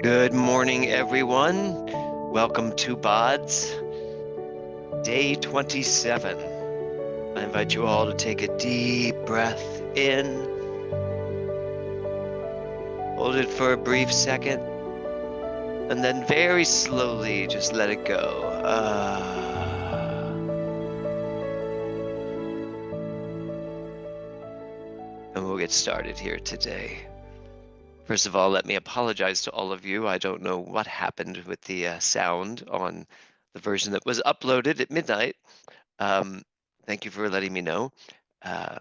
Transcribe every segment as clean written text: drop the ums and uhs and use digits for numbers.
Good morning, everyone. Welcome to BODS, day 27. I invite you all to take a deep breath in, hold it for a brief second, and then very slowly just let it go. And we'll get started here today. First of all, let me apologize to all of you. I don't know what happened with the sound on the version that was uploaded at midnight. Thank you for letting me know. Uh,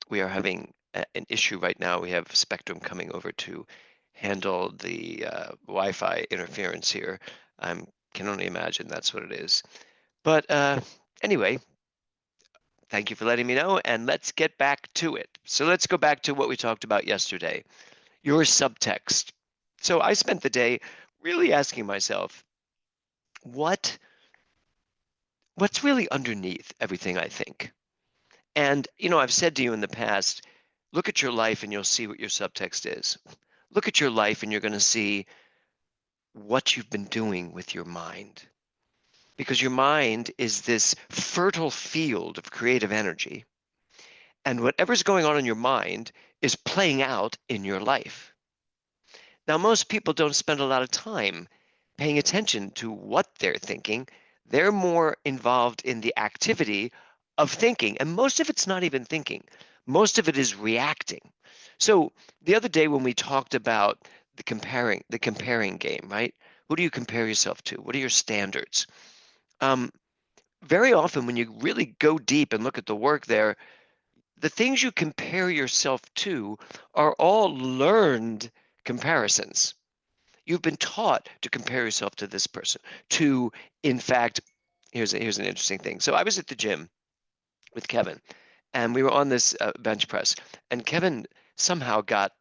we are having an issue right now. We have Spectrum coming over to handle the Wi-Fi interference here. I can only imagine that's what it is. But anyway, thank you for letting me know, and let's get back to it. So let's go back to what we talked about yesterday, your subtext. So I spent the day really asking myself, what's really underneath everything I think? And, I've said to you in the past, look at your life and you'll see what your subtext is. Look at your life and you're going to see what you've been doing with your mind. Because your mind is this fertile field of creative energy. And whatever's going on in your mind is playing out in your life. Now, most people don't spend a lot of time paying attention to what they're thinking. They're more involved in the activity of thinking. And most of it's not even thinking. Most of it is reacting. So the other day when we talked about the comparing game, right? Who do you compare yourself to? What are your standards? Um, Very often when you really go deep and look at the work there, the things you compare yourself to are all learned comparisons. You've been taught to compare yourself to this person, to, in fact, here's an interesting thing. So I was at the gym with Kevin, and we were on this bench press, and Kevin somehow got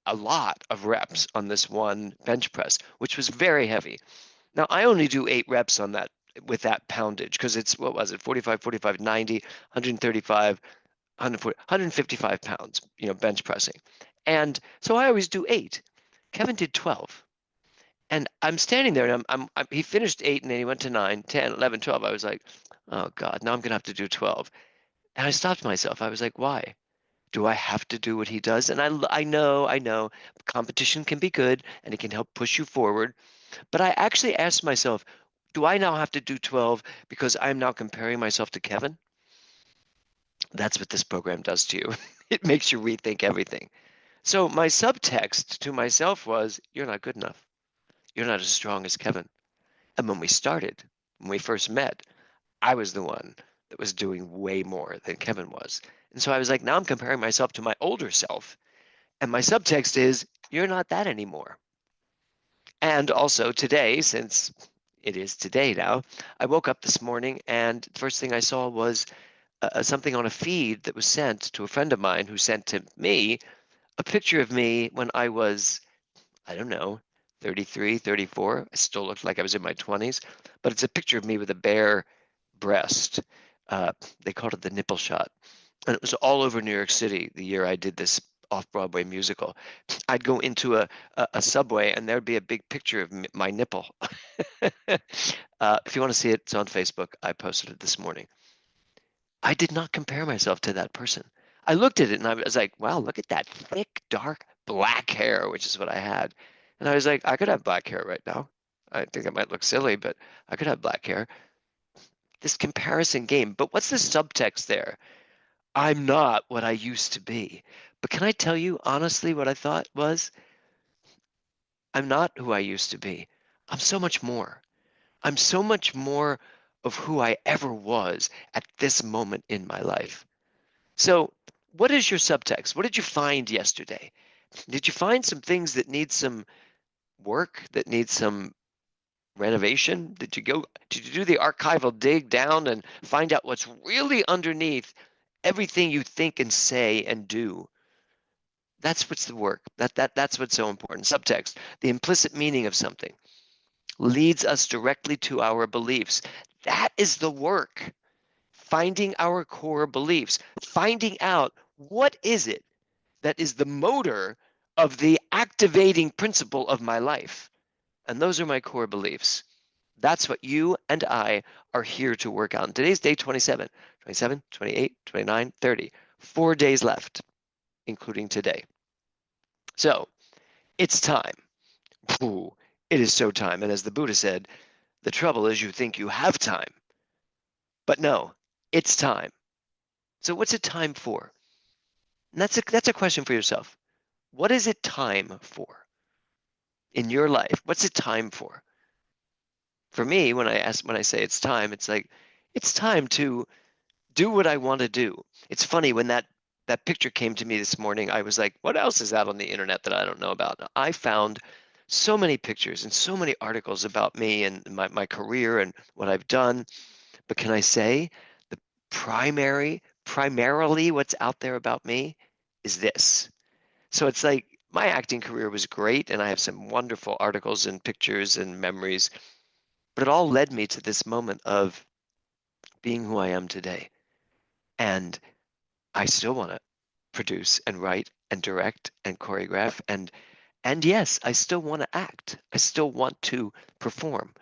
a lot of reps on this one bench press, which was very heavy. Now, I only do 8 reps on that with that poundage because it's, what was it, 45, 45, 90, 135, 140, 155 pounds, bench pressing. And so I always do 8. Kevin did 12. And I'm standing there and he finished 8 and then he went to 9, 10, 11, 12. I was like, oh God, now I'm going to have to do 12. And I stopped myself. I was like, why? Do I have to do what he does? And I know competition can be good and it can help push you forward. But I actually asked myself, do I now have to do 12 because I'm now comparing myself to Kevin? That's what this program does to you. It makes you rethink everything. So my subtext to myself was, you're not good enough. You're not as strong as Kevin. And when we first met, I was the one that was doing way more than Kevin was. And so I was like, now I'm comparing myself to my older self. And my subtext is, you're not that anymore. And also today, since it is today now, I woke up this morning and the first thing I saw was something on a feed that was sent to a friend of mine who sent to me a picture of me when I was, I don't know, 33, 34. I still looked like I was in my 20s, but it's a picture of me with a bare breast. Uh, they called it the nipple shot. And it was all over New York City the year I did this off-Broadway musical. I'd go into a subway and there'd be a big picture of my nipple. If you want to see it, it's on Facebook. I posted it this morning. I did not compare myself to that person. I looked at it and I was like, wow, look at that thick, dark, black hair, which is what I had. And I was like, I could have black hair right now. I think it might look silly, but I could have black hair. This comparison game. But what's the subtext there? I'm not what I used to be. But can I tell you honestly what I thought was? I'm not who I used to be. I'm so much more. I'm so much more of who I ever was at this moment in my life. So, what is your subtext? What did you find yesterday? Did you find some things that need some work, that need some renovation? Did you do the archival dig down and find out what's really underneath everything you think and say and do? That's what's the work. That's what's so important. Subtext, the implicit meaning of something, leads us directly to our beliefs. That is the work. Finding our core beliefs, finding out what is it that is the motor of the activating principle of my life. And those are my core beliefs. That's what you and I are here to work on. Today's day 27, 27, 28, 29, 30. 4 days left, including today. So it's time. Ooh, it is so time. And as the Buddha said, the trouble is you think you have time, but no, it's time. So what's it time for? And that's a question for yourself. What is it time for in your life? What's it time for? For me, when I say it's time, it's like it's time to do what I want to do. It's funny when that picture came to me this morning, I was like, what else is out on the internet that I don't know about? I found so many pictures and so many articles about me and my career and what I've done. But can I say the primarily what's out there about me is this. So it's like my acting career was great and I have some wonderful articles and pictures and memories, but it all led me to this moment of being who I am today. And I still want to produce and write and direct and choreograph and yes, I still want to act. I still want to perform,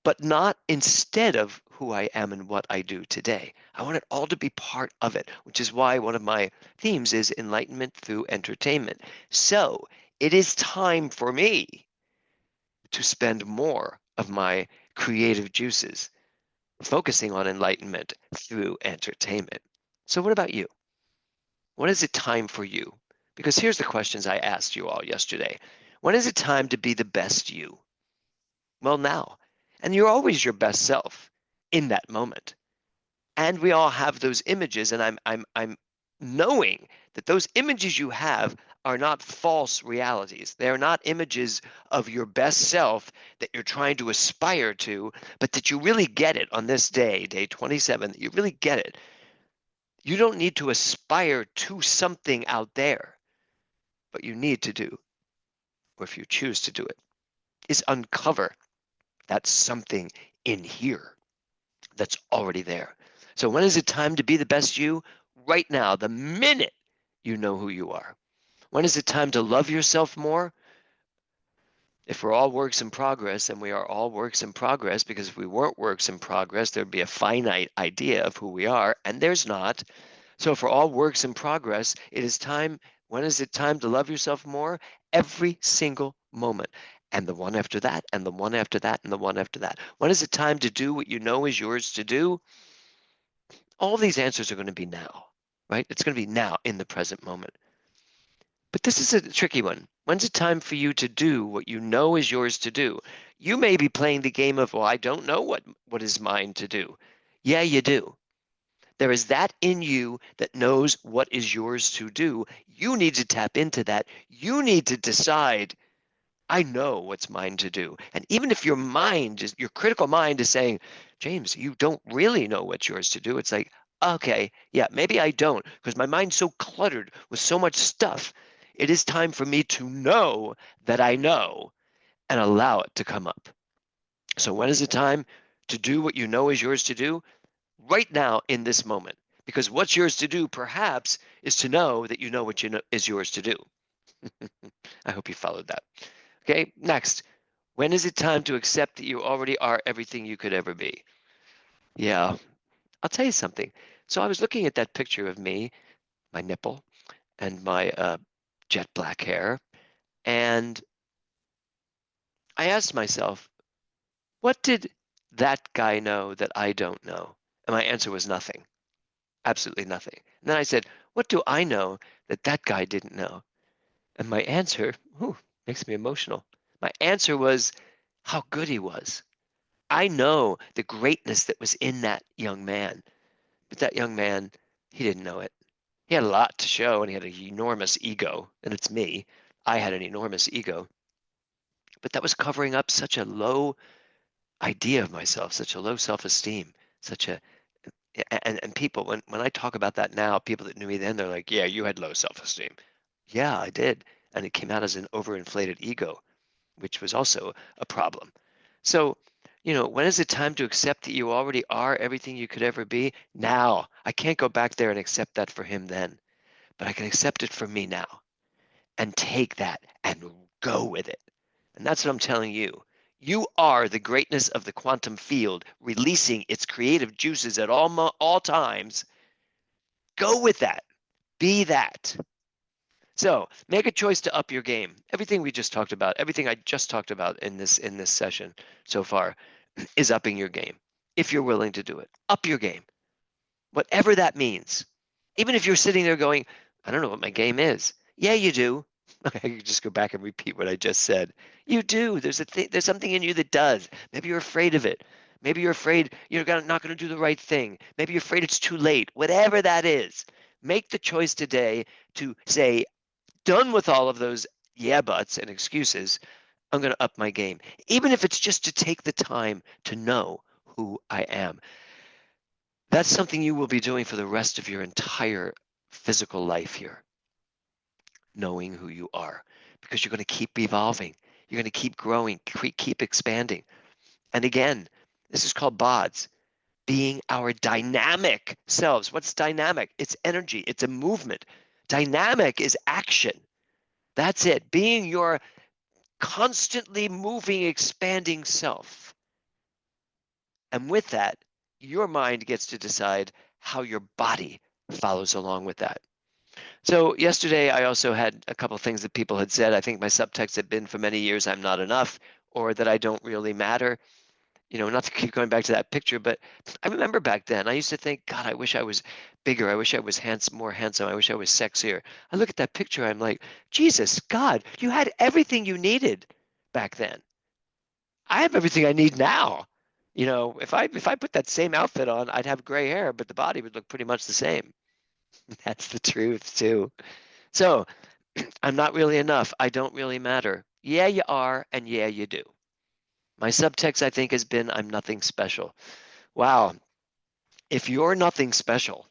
but not instead of who I am and what I do today. I want it all to be part of it, which is why one of my themes is enlightenment through entertainment. So it is time for me to spend more of my creative juices focusing on enlightenment through entertainment. So what about you? When is it time for you? Because here's the questions I asked you all yesterday. When is it time to be the best you? Well, now. And you're always your best self in that moment. And we all have those images, and I'm knowing that those images you have are not false realities. They are not images of your best self that you're trying to aspire to, but that you really get it on this day, day 27, that you really get it. You don't need to aspire to something out there. What you need to do, or if you choose to do it, is uncover that something in here that's already there. So when is it time to be the best you? Right now, the minute you know who you are. When is it time to love yourself more? If we're all works in progress, and we are all works in progress, because if we weren't works in progress, there'd be a finite idea of who we are, and there's not. So for all works in progress, it is time. When is it time to love yourself more? Every single moment. And the one after that, and the one after that, and the one after that. When is it time to do what you know is yours to do? All these answers are going to be now, right? It's going to be now in the present moment. But this is a tricky one. When's it time for you to do what you know is yours to do? You may be playing the game of, well, I don't know what is mine to do. Yeah, you do. There is that in you that knows what is yours to do. You need to tap into that. You need to decide, I know what's mine to do. And even if your critical mind is saying, James, you don't really know what's yours to do. It's like, okay, yeah, maybe I don't, because my mind's so cluttered with so much stuff. It is time for me to know that I know and allow it to come up. So when is it time to do what you know is yours to do? Right now in this moment. Because what's yours to do, perhaps, is to know that you know what you know is yours to do. I hope you followed that. Okay, next. When is it time to accept that you already are everything you could ever be? Yeah, I'll tell you something. So I was looking at that picture of me, my nipple, and my jet black hair, and I asked myself, what did that guy know that I don't know? And my answer was nothing, absolutely nothing. And then I said, what do I know that that guy didn't know? And my answer, ooh, makes me emotional. My answer was how good he was. I know the greatness that was in that young man, but that young man, he didn't know it. He had a lot to show and he had an enormous ego, and it's me. I had an enormous ego, but that was covering up such a low idea of myself, such a low self-esteem, such a and people when I talk about that now, people that knew me then, they're like, yeah, you had low self-esteem. Yeah, I did. And it came out as an overinflated ego, which was also a problem. So, when is it time to accept that you already are everything you could ever be? Now. I can't go back there and accept that for him then, but I can accept it for me now and take that and go with it. And that's what I'm telling you. You are the greatness of the quantum field, releasing its creative juices at all times. Go with that. Be that. So make a choice to up your game. Everything we just talked about, everything I just talked about in this session so far is upping your game. If you're willing to do it, up your game, whatever that means. Even if you're sitting there going, I don't know what my game is. Yeah, you do. I can just go back and repeat what I just said. You do. There's something in you that does. Maybe you're afraid of it. Maybe you're afraid you're not going to do the right thing. Maybe you're afraid it's too late. Whatever that is, make the choice today to say, done with all of those yeah buts and excuses. I'm going to up my game, even if it's just to take the time to know who I am. That's something you will be doing for the rest of your entire physical life here, knowing who you are, because you're going to keep evolving. You're going to keep growing, keep expanding. And again, this is called BODS, being our dynamic selves. What's dynamic? It's energy, it's a movement. Dynamic is action. That's it. Being your constantly moving, expanding self. And with that, your mind gets to decide how your body follows along with that. So yesterday, I also had a couple of things that people had said. I think my subtext had been for many years, I'm not enough, or that I don't really matter. Not to keep going back to that picture, but I remember back then, I used to think, God, I wish I was bigger. I wish I was more handsome. I wish I was sexier. I look at that picture, I'm like, Jesus, God, you had everything you needed back then. I have everything I need now. If I put that same outfit on, I'd have gray hair, but the body would look pretty much the same. That's the truth too. So I'm not really enough. I don't really matter. Yeah, you are, and yeah, you do. My subtext, I think, has been I'm nothing special. Wow. If you're nothing special,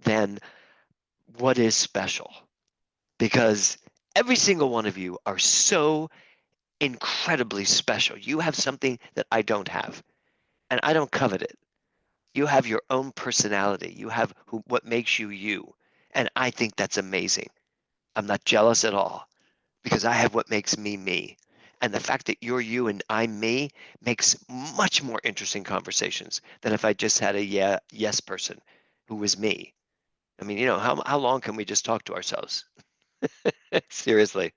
then what is special? Because every single one of you are so incredibly special. You have something that I don't have, and I don't covet it. You have your own personality. You have what makes you you. And I think that's amazing. I'm not jealous at all because I have what makes me me. And the fact that you're you and I'm me makes much more interesting conversations than if I just had a yes person who was me. I mean, how long can we just talk to ourselves? Seriously.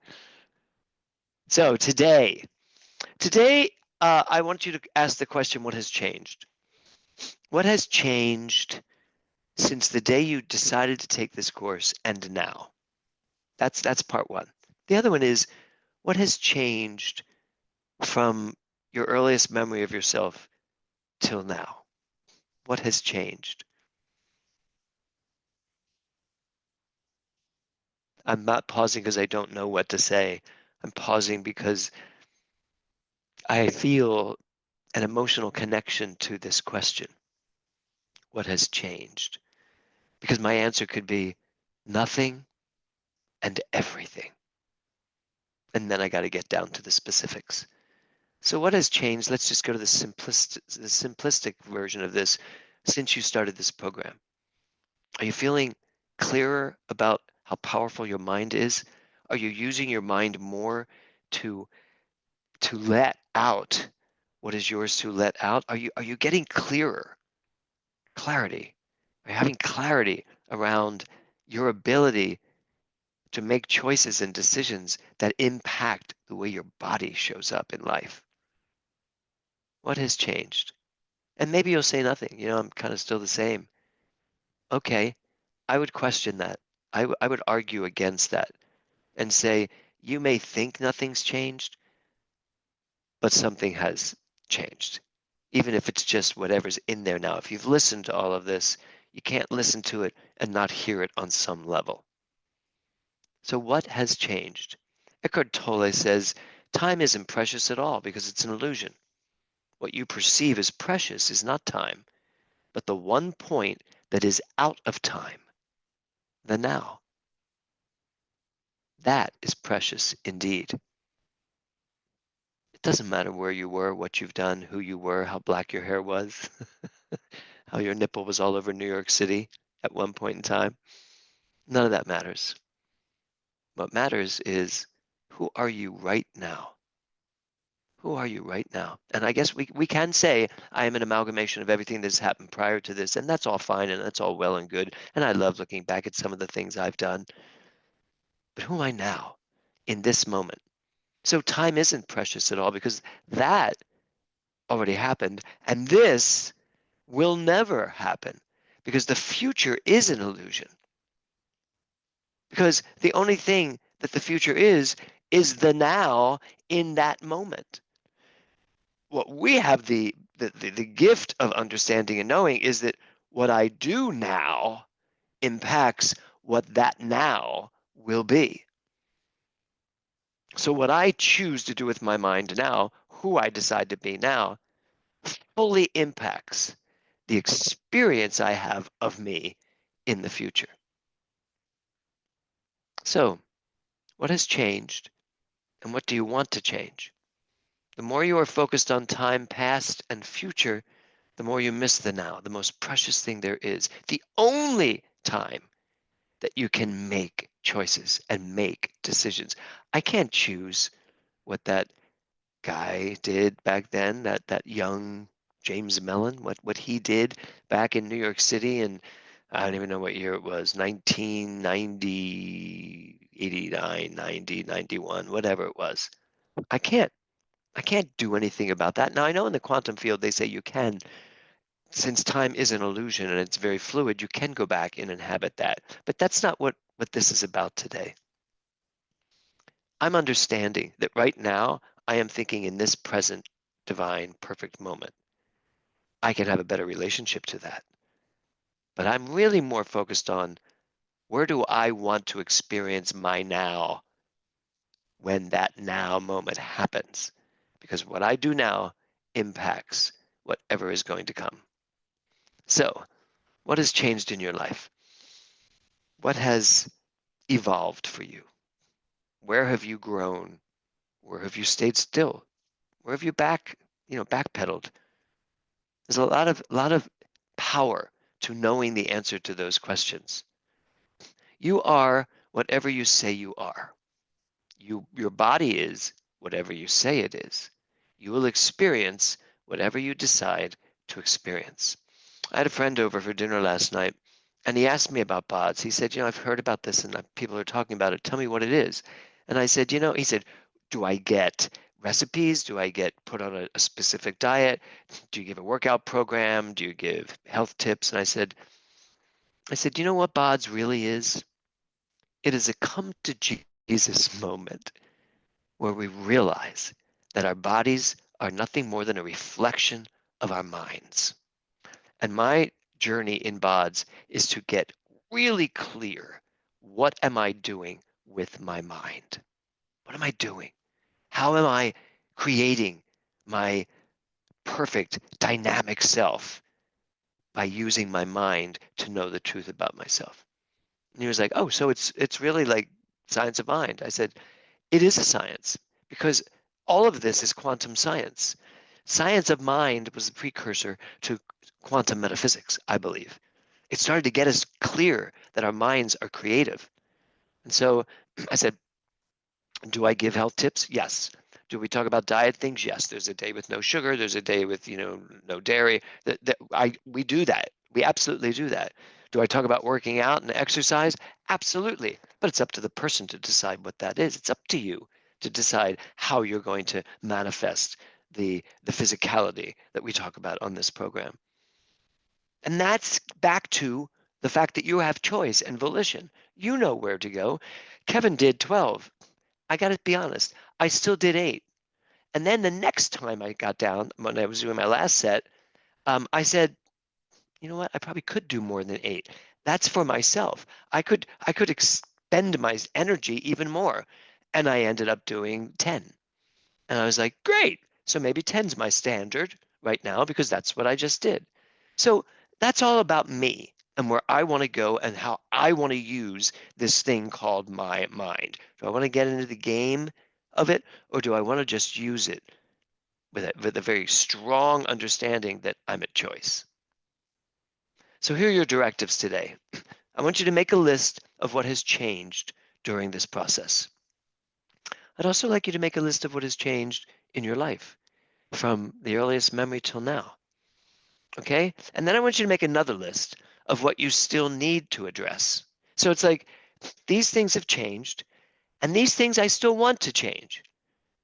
So today, I want you to ask the question, what has changed? What has changed since the day you decided to take this course and now? That's part one. The other one is, what has changed from your earliest memory of yourself till now? What has changed? I'm not pausing because I don't know what to say. I'm pausing because I feel an emotional connection to this question. What has changed? Because my answer could be nothing and everything. And then I got to get down to the specifics. So what has changed? Let's just go to the simplistic version of this since you started this program. Are you feeling clearer about how powerful your mind is? Are you using your mind more to let out what is yours to let out? Are you getting clearer? Clarity. Are you having clarity around your ability to make choices and decisions that impact the way your body shows up in life? What has changed? And maybe you'll say nothing. I'm kind of still the same. Okay, I would question that. I would argue against that and say, you may think nothing's changed, but something has changed. Even if it's just whatever's in there now. If you've listened to all of this, you can't listen to it and not hear it on some level. So what has changed? Eckhart Tolle says, time isn't precious at all because it's an illusion. What you perceive as precious is not time, but the one point that is out of time, the now. That is precious indeed. It doesn't matter where you were, what you've done, who you were, how black your hair was, how your nipple was all over New York City at one point in time. None of that matters. What matters is, who are you right now? Who are you right now? And I guess we can say I am an amalgamation of everything that's happened prior to this, and that's all fine and that's all well and good. And I love looking back at some of the things I've done. But who am I now in this moment? So time isn't precious at all because that already happened. And this will never happen because the future is an illusion. Because the only thing that the future is the now in that moment. What we have the gift of understanding and knowing is that what I do now impacts what that now will be. So what I choose to do with my mind now, who I decide to be now, fully impacts the experience I have of me in the future. So, what has changed and what do you want to change? The more you are focused on time past and future, the more you miss the now, the most precious thing there is. The only time that you can make choices and make decisions. I can't choose what that guy did back then, that young James Mellon, what he did back in New York City, and I don't even know what year it was, 1990, 89, 90, 91, whatever it was. I can't. I can't do anything about that. Now, I know in the quantum field they say you can, since time is an illusion and it's very fluid, you can go back and inhabit that. But that's not what this is about today. I'm understanding that right now I am thinking in this present divine perfect moment. I can have a better relationship to that. But I'm really more focused on where do I want to experience my now when that now moment happens? Because what I do now impacts whatever is going to come. So, what has changed in your life? What has evolved for you? Where have you grown? Where have you stayed still? Where have you backpedaled? There's a lot of power to knowing the answer to those questions. You are whatever you say you are. Your body is whatever you say it is. You will experience whatever you decide to experience. I had a friend over for dinner last night, and he asked me about BODS. He said, I've heard about this and people are talking about it. Tell me what it is. And I said, he said, do I get recipes? Do I get put on a specific diet? Do you give a workout program? Do you give health tips? And I said, you know what BODS really is? It is a come to Jesus moment where we realize that our bodies are nothing more than a reflection of our minds. And my journey in BODS is to get really clear. What am I doing with my mind? What am I doing? How am I creating my perfect dynamic self by using my mind to know the truth about myself? And he was like, oh, so it's really like science of mind. I said, it is a science because all of this is quantum science. Science of mind was the precursor to quantum metaphysics, I believe. It started to get us clear that our minds are creative. And so I said, do I give health tips? Yes. Do we talk about diet things? Yes. There's a day with no sugar. There's a day with, no dairy. We do that. We absolutely do that. Do I talk about working out and exercise? Absolutely. But it's up to the person to decide what that is. It's up to you to decide how you're going to manifest the physicality that we talk about on this program. And that's back to the fact that you have choice and volition. You know where to go. Kevin did 12. I got to be honest, I still did 8. And then the next time I got down, when I was doing my last set, I said, you know what? I probably could do more than 8. That's for myself. I could expend my energy even more. And I ended up doing 10. And I was like, great. So maybe 10's my standard right now because that's what I just did. So that's all about me and where I want to go and how I want to use this thing called my mind. Do I want to get into the game of it or do I want to just use it with a very strong understanding that I'm at choice? So here are your directives today. I want you to make a list of what has changed during this process. I'd also like you to make a list of what has changed in your life from the earliest memory till now. Okay? And then I want you to make another list of what you still need to address. So it's like these things have changed, and these things I still want to change.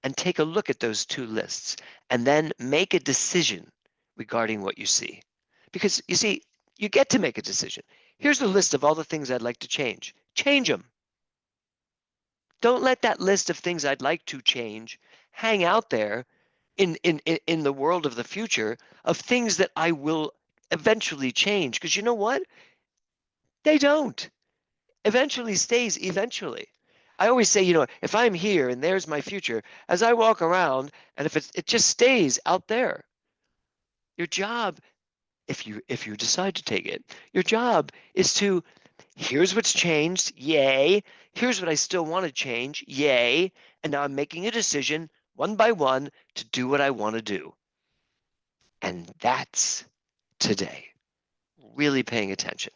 And take a look at those two lists and then make a decision regarding what you see. Because you see, you get to make a decision. Here's the list of all the things I'd like to change. Change them. Don't let that list of things I'd like to change hang out there in the world of the future of things that I will eventually change. Because you know what? They don't. Eventually stays eventually. I always say, if I'm here and there's my future, as I walk around, and if it just stays out there, your job, if you decide to take it, your job is to, here's what's changed, yay. Here's what I still want to change, yay. And now I'm making a decision one by one to do what I want to do. And that's today. Really paying attention.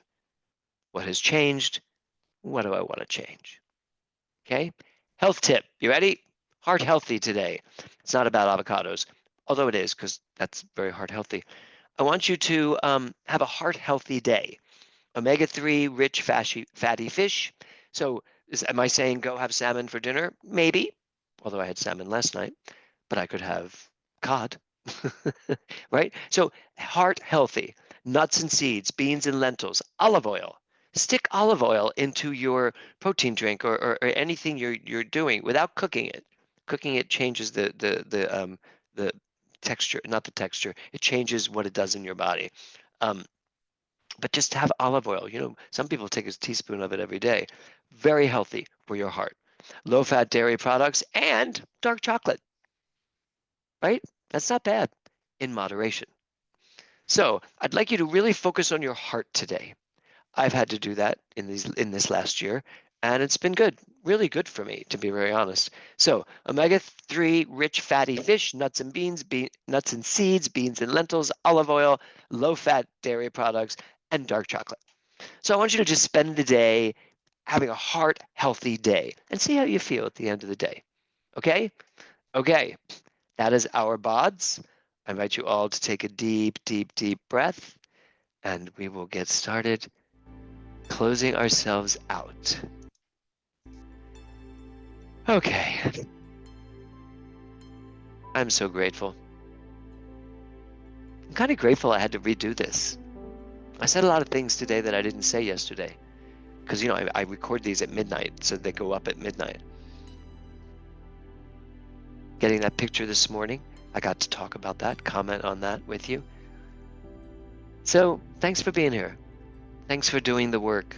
What has changed? What do I want to change? Okay. Health tip. You ready? Heart healthy today. It's not about avocados, although it is because that's very heart healthy. I want you to have a heart healthy day. Omega-3 rich fatty fish. So am I saying go have salmon for dinner? Maybe, although I had salmon last night, but I could have cod, right? So heart healthy, nuts and seeds, beans and lentils, olive oil. Stick olive oil into your protein drink or anything you're doing without cooking it. Cooking it changes the texture, not the texture. It changes what it does in your body. But just have olive oil. Some people take a teaspoon of it every day. Very healthy for your heart. Low-fat dairy products and dark chocolate, right? That's not bad in moderation. So I'd like you to really focus on your heart today. I've had to do that in this last year, and it's been good, really good for me, to be very honest. So omega-3 rich fatty fish, nuts and nuts and seeds, beans and lentils, olive oil, low-fat dairy products, and dark chocolate. So I want you to just spend the day having a heart healthy day and see how you feel at the end of the day. Okay? Okay. That is our BODS. I invite you all to take a deep, deep, deep breath, and we will get started closing ourselves out. Okay. I'm so grateful. I'm kind of grateful I had to redo this. I said a lot of things today that I didn't say yesterday because, I record these at midnight, so they go up at midnight. Getting that picture this morning, I got to talk about that, comment on that with you. So thanks for being here. Thanks for doing the work.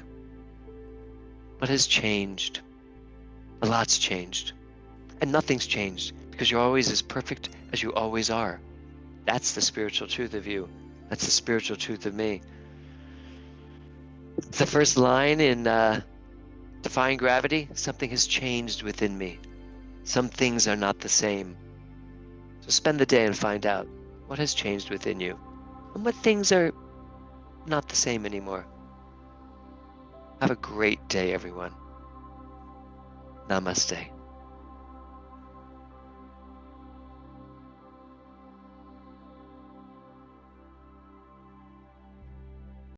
What has changed? A lot's changed. And nothing's changed because you're always as perfect as you always are. That's the spiritual truth of you. That's the spiritual truth of me. The first line in Defying Gravity, something has changed within me. Some things are not the same. So spend the day and find out what has changed within you and what things are not the same anymore. Have a great day, everyone. Namaste.